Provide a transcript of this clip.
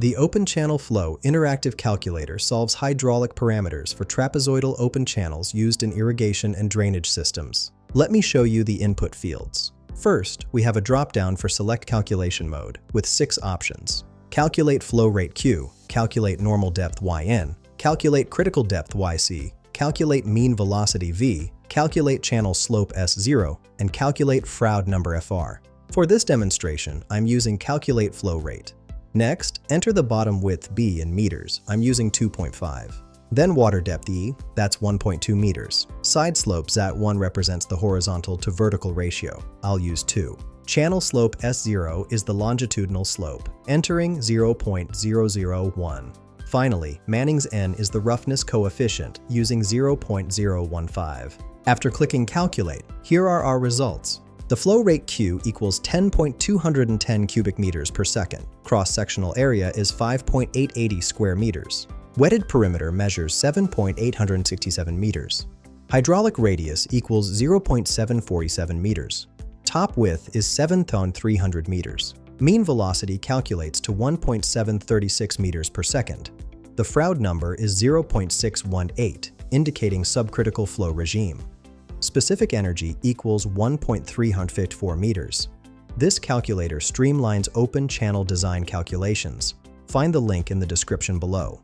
The Open Channel Flow Interactive Calculator solves hydraulic parameters for trapezoidal open channels used in irrigation and drainage systems. Let me show you the input fields. First, we have a drop-down for select calculation mode with 6 options. Calculate flow rate Q, calculate normal depth YN, calculate critical depth YC, calculate mean velocity V, calculate channel slope S0, and calculate Froude number FR. For this demonstration, I'm using calculate flow rate. Next, enter the bottom width B in meters. I'm using 2.5. Then water depth E, that's 1.2 meters. Side slope ZAT1 represents the horizontal to vertical ratio. I'll use 2. Channel slope S0 is the longitudinal slope, entering 0.001. Finally, Manning's N is the roughness coefficient, using 0.015. After clicking Calculate, here are our results. The flow rate Q equals 10.210 cubic meters per second. Cross-sectional area is 5.880 square meters. Wetted perimeter measures 7.867 meters. Hydraulic radius equals 0.747 meters. Top width is 7,300 meters. Mean velocity calculates to 1.736 meters per second. The Froude number is 0.618, indicating subcritical flow regime. Specific energy equals 1.354 meters. This calculator streamlines open channel design calculations. Find the link in the description below.